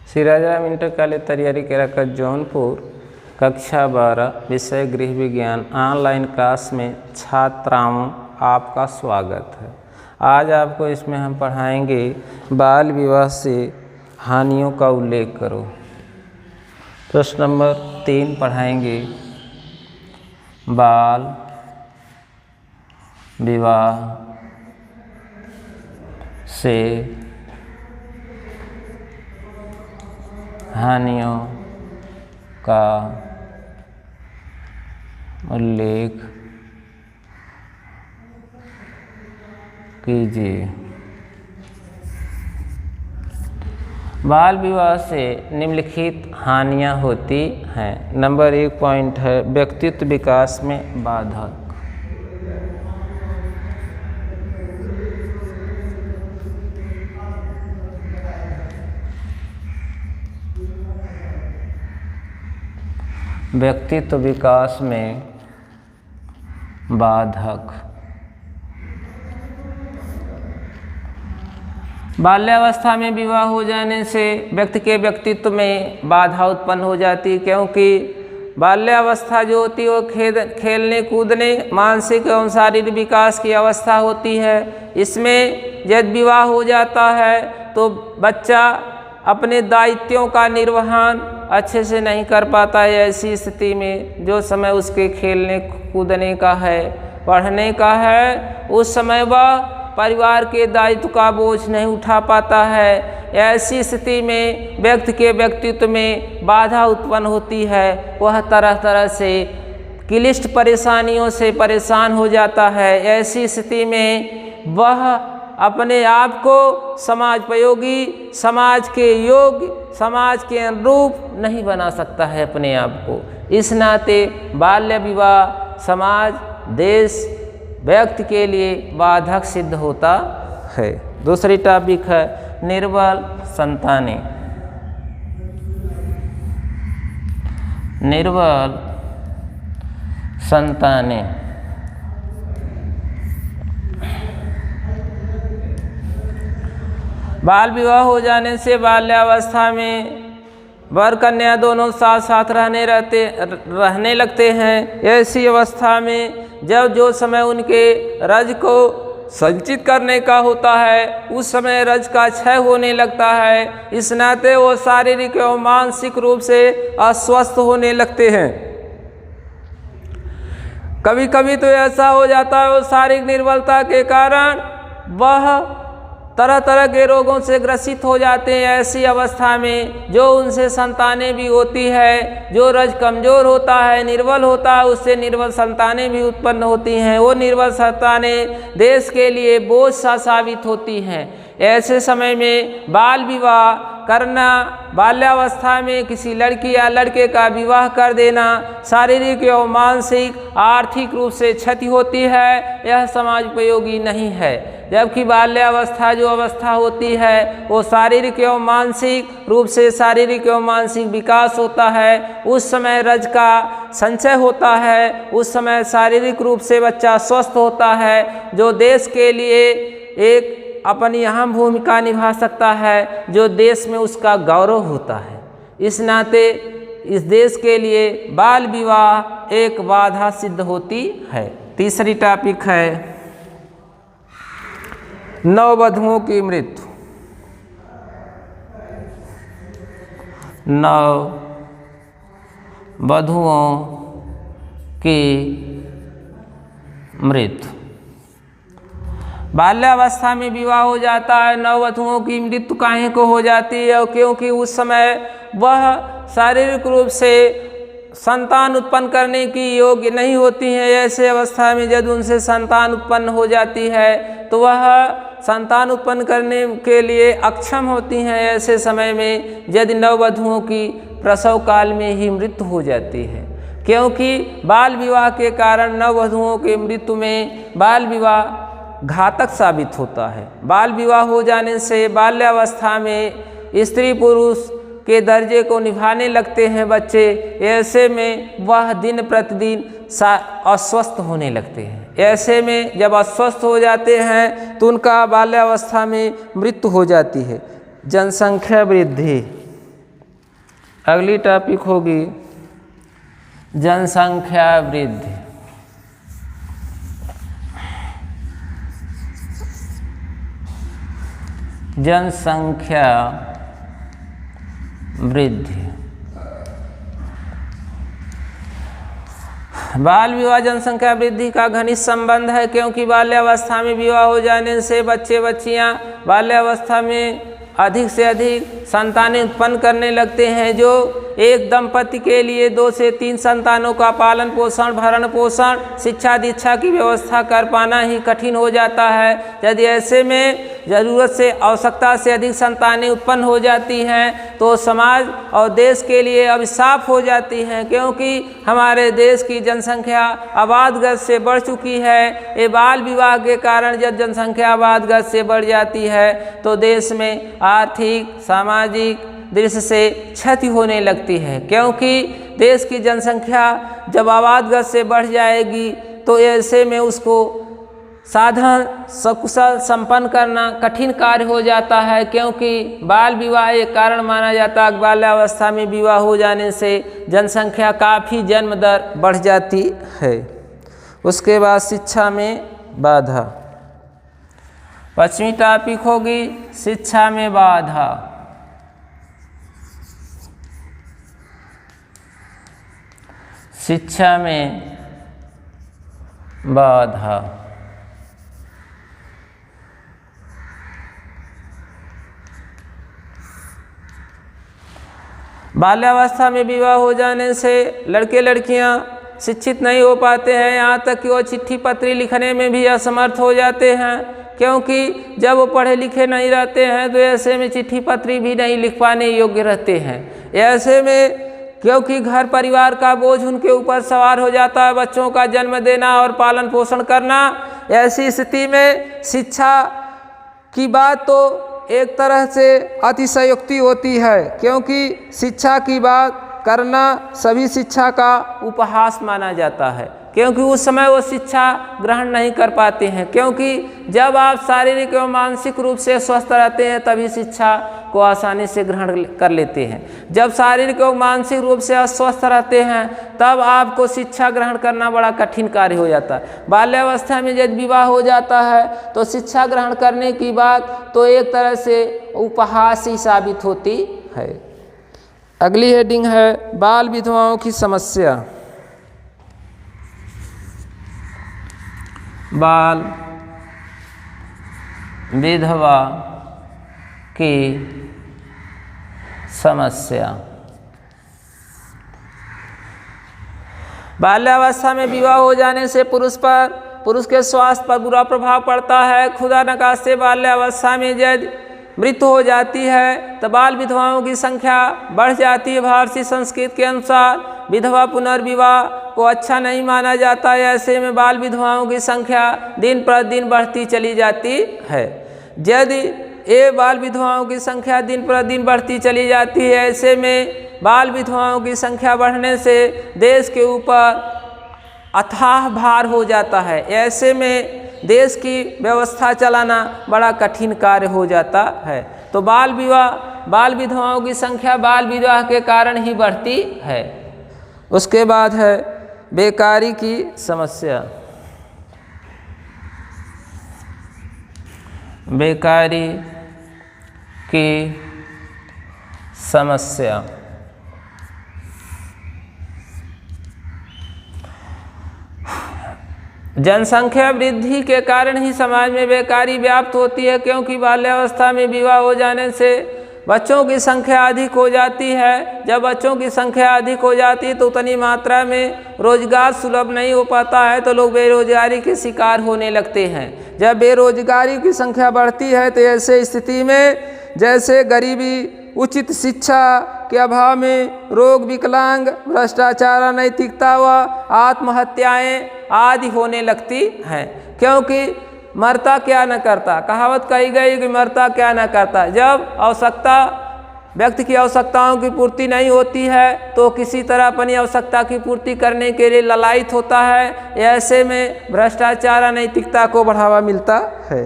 Shri Rajaram inter college तैयारी केरा जौनपुर कक्षा 12 विषय गृह विज्ञान ऑनलाइन क्लास में छात्राओं आपका स्वागत है। आज आपको इसमें हम पढ़ाएंगे बाल विवाह से हानियों का उल्लेख करो। प्रश्न नंबर 3 पढ़ाएंगे बाल विवाह से हानियों का उल्लेख कीजिए। बाल विवाह से निम्नलिखित हानियां होती हैं। नंबर 1 पॉइंट है व्यक्तित्व विकास में बाधक। व्यक्तित्व विकास में बाधक। बाल्यावस्था में विवाह हो जाने से व्यक्ति के व्यक्तित्व में बाधा उत्पन्न हो जाती है, क्योंकि बाल्यावस्था जो होती है वो खेलने कूदने मानसिक एवं शारीरिक विकास की अवस्था होती है। इसमें जब विवाह हो जाता है तो बच्चा अपने दायित्वों का निर्वहन अच्छे से नहीं कर पाता है। ऐसी स्थिति में जो समय उसके खेलने कूदने का है, पढ़ने का है, उस समय वह परिवार के दायित्व का बोझ नहीं उठा पाता है। ऐसी स्थिति में व्यक्ति के व्यक्तित्व में बाधा उत्पन्न होती है। वह तरह तरह से क्लिष्ट परेशानियों से परेशान हो जाता है। ऐसी स्थिति में वह अपने आप को समाजोपयोगी, समाज के योग्य, समाज के अनुरूप नहीं बना सकता है अपने आप को। इस नाते बाल्य विवाह समाज, देश, व्यक्ति के लिए बाधक सिद्ध होता है। दूसरी टॉपिक है निर्बल संतानें। निर्बल संतानें। बाल विवाह हो जाने से बाल्यावस्था में वर कन्या दोनों साथ साथ रहने लगते हैं। ऐसी अवस्था में जब जो समय उनके रज को संचित करने का होता है उस समय रज का क्षय होने लगता है। इस नाते वो शारीरिक एवं मानसिक रूप से अस्वस्थ होने लगते हैं। कभी कभी तो ऐसा हो जाता है वो शारीरिक निर्बलता के कारण वह तरह तरह के रोगों से ग्रसित हो जाते हैं। ऐसी अवस्था में जो उनसे संतानें भी होती है, जो रज कमज़ोर होता है, निर्बल होता है, उससे निर्बल संतानें भी उत्पन्न होती हैं। वो निर्बल संतानें देश के लिए बोझ सा साबित होती हैं। ऐसे समय में बाल विवाह करना, बाल्यावस्था में किसी लड़की या लड़के का विवाह कर देना शारीरिक एवं मानसिक आर्थिक रूप से क्षति होती है। यह समाज उपयोगी नहीं है। जबकि बाल्यावस्था जो अवस्था होती है वो शारीरिक एवं मानसिक रूप से शारीरिक एवं मानसिक विकास होता है। उस समय रज का संचय होता है, उस समय शारीरिक रूप से बच्चा स्वस्थ होता है, जो देश के लिए एक अपनी अहम भूमिका निभा सकता है, जो देश में उसका गौरव होता है। इस नाते इस देश के लिए बाल विवाह एक बाधा सिद्ध होती है। तीसरी टॉपिक है नववधुओं की मृत्यु। नववधुओं की मृत्यु। बाल्यावस्था में विवाह हो जाता है, नववधुओं की मृत्यु काहे को हो जाती है? क्योंकि उस समय वह शारीरिक रूप से संतान उत्पन्न करने की योग्य नहीं होती हैं। ऐसे अवस्था में जब उनसे संतान उत्पन्न हो जाती है तो वह संतान उत्पन्न करने के लिए अक्षम होती हैं। ऐसे समय में यदि नववधुओं की प्रसव काल में ही मृत्यु हो जाती है, क्योंकि बाल विवाह के कारण नववधुओं की मृत्यु में बाल विवाह घातक साबित होता है। बाल विवाह हो जाने से बाल्यावस्था में स्त्री पुरुष के दर्जे को निभाने लगते हैं बच्चे। ऐसे में वह दिन प्रतिदिन अस्वस्थ होने लगते हैं। ऐसे में जब अस्वस्थ हो जाते हैं तो उनका बाल्यावस्था में मृत्यु हो जाती है। जनसंख्या वृद्धि। अगली टॉपिक होगी जनसंख्या वृद्धि। जनसंख्या वृद्धि। बाल विवाह जनसंख्या वृद्धि का घनिष्ठ संबंध है, क्योंकि बाल्यावस्था में विवाह हो जाने से बच्चे बच्चियां बाल्यावस्था में अधिक से अधिक संतानें उत्पन्न करने लगते हैं, जो एक दंपति के लिए 2 से 3 संतानों का पालन पोषण, भरण पोषण, शिक्षा दीक्षा की व्यवस्था कर पाना ही कठिन हो जाता है। यदि ऐसे में ज़रूरत से आवश्यकता से अधिक संतानें उत्पन्न हो जाती हैं तो समाज और देश के लिए अभिशाप हो जाती हैं, क्योंकि हमारे देश की जनसंख्या आबादगत से बढ़ चुकी है। ये बाल विवाह के कारण जब जनसंख्या आबादगत से बढ़ जाती है तो देश में आर्थिक सामाजिक दृष्टि से क्षति होने लगती है, क्योंकि देश की जनसंख्या जब आबादगत से बढ़ जाएगी तो ऐसे में उसको साधन सकुशल संपन्न करना कठिन कार्य हो जाता है, क्योंकि बाल विवाह एक कारण माना जाता है। बाल्यावस्था में विवाह हो जाने से जनसंख्या काफ़ी जन्म दर बढ़ जाती है। उसके बाद शिक्षा में बाधा। 5वीं टॉपिक होगी शिक्षा में बाधा। शिक्षा में बाधा। बाल्यावस्था में विवाह हो जाने से लड़के लड़कियां शिक्षित नहीं हो पाते हैं, यहाँ तक कि वो चिट्ठी पत्री लिखने में भी असमर्थ हो जाते हैं, क्योंकि जब वो पढ़े लिखे नहीं रहते हैं तो ऐसे में चिट्ठी पत्री भी नहीं लिख पाने योग्य रहते हैं। ऐसे में क्योंकि घर परिवार का बोझ उनके ऊपर सवार हो जाता है, बच्चों का जन्म देना और पालन पोषण करना। ऐसी स्थिति में शिक्षा की बात तो एक तरह से अतिशयोक्ति होती है, क्योंकि शिक्षा की बात करना सभी शिक्षा का उपहास माना जाता है, क्योंकि उस समय वो शिक्षा ग्रहण नहीं कर पाते हैं, क्योंकि जब आप शारीरिक एवं मानसिक रूप से स्वस्थ रहते हैं तभी शिक्षा को आसानी से ग्रहण कर लेते हैं। जब शारीरिक एवं मानसिक रूप से अस्वस्थ रहते हैं तब आपको शिक्षा ग्रहण करना बड़ा कठिन कार्य हो जाता है। बाल्यावस्था में जब विवाह हो जाता है तो शिक्षा ग्रहण करने की बात तो एक तरह से उपहास ही साबित होती है। अगली हेडिंग है बाल विधवाओं की समस्या। बाल विधवा की समस्या। बाल्यावस्था में विवाह हो जाने से पुरुष के स्वास्थ्य पर बुरा प्रभाव पड़ता है। खुदा नकास्ते बाल्यावस्था में जब मृत्यु हो जाती है तो बाल विधवाओं की संख्या बढ़ जाती है। भारतीय संस्कृति के अनुसार विधवा पुनर्विवाह को अच्छा नहीं माना जाता है। ऐसे में बाल विधवाओं की संख्या दिन प्रतिदिन बढ़ती चली जाती है। यदि ये बाल विधवाओं की संख्या दिन प्रतिदिन बढ़ती चली जाती है, ऐसे में बाल विधवाओं की संख्या बढ़ने से देश के ऊपर अथाह भार हो जाता है। ऐसे में देश की व्यवस्था चलाना बड़ा कठिन कार्य हो जाता है। तो बाल विधवाओं की संख्या बाल विवाह के कारण ही बढ़ती है। उसके बाद है बेकारी की समस्या। बेकारी की समस्या। जनसंख्या वृद्धि के कारण ही समाज में बेकारी व्याप्त होती है, क्योंकि बाल्यावस्था में विवाह हो जाने से बच्चों की संख्या अधिक हो जाती है। जब बच्चों की संख्या अधिक हो जाती है तो उतनी मात्रा में रोजगार सुलभ नहीं हो पाता है, तो लोग बेरोजगारी के शिकार होने लगते हैं। जब बेरोजगारी की संख्या बढ़ती है तो ऐसे स्थिति में जैसे गरीबी, उचित शिक्षा के अभाव में रोग, विकलांग, भ्रष्टाचार, अनैतिकता व आत्महत्याएं आदि होने लगती हैं। क्योंकि मरता क्या न करता, कहावत कही गई कि मरता क्या न करता। जब व्यक्ति की आवश्यकताओं की पूर्ति नहीं होती है तो किसी तरह अपनी आवश्यकता की पूर्ति करने के लिए ललायित होता है। ऐसे में भ्रष्टाचार, अनैतिकता को बढ़ावा मिलता है।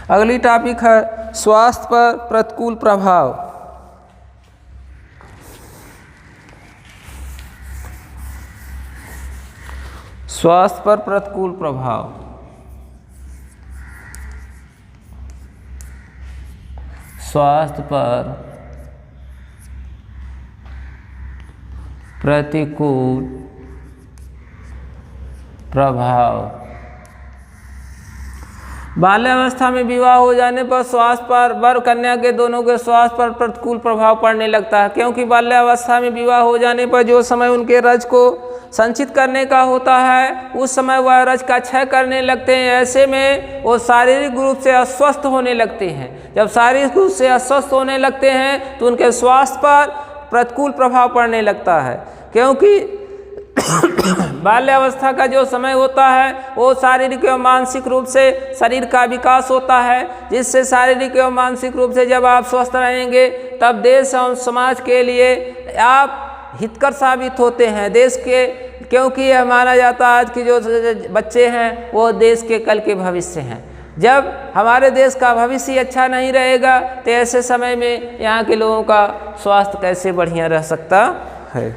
अगली टॉपिक है स्वास्थ्य पर प्रतिकूल प्रभाव। स्वास्थ्य पर प्रतिकूल प्रभाव। स्वास्थ्य पर प्रतिकूल प्रभाव। बाल्यावस्था में विवाह हो जाने पर स्वास्थ्य पर, वर कन्या के दोनों के स्वास्थ्य पर प्रतिकूल प्रभाव पड़ने लगता है, क्योंकि बाल्यावस्था में विवाह हो जाने पर जो समय उनके रज को संचित करने का होता है उस समय वह रज का क्षय करने लगते हैं। ऐसे में वो शारीरिक रूप से अस्वस्थ होने लगते हैं। जब शारीरिक रूप से अस्वस्थ होने लगते हैं तो उनके स्वास्थ्य पर प्रतिकूल प्रभाव पड़ने लगता है, क्योंकि बाल्यावस्था का जो समय होता है वो शारीरिक एवं मानसिक रूप से शरीर का विकास होता है, जिससे शारीरिक एवं मानसिक रूप से जब आप स्वस्थ रहेंगे तब देश एवं समाज के लिए आप हितकर साबित होते हैं देश के, क्योंकि यह माना जाता है आज के जो बच्चे हैं वो देश के कल के भविष्य हैं। जब हमारे देश का भविष्य अच्छा नहीं रहेगा तो ऐसे समय में यहाँ के लोगों का स्वास्थ्य कैसे बढ़िया रह सकता है।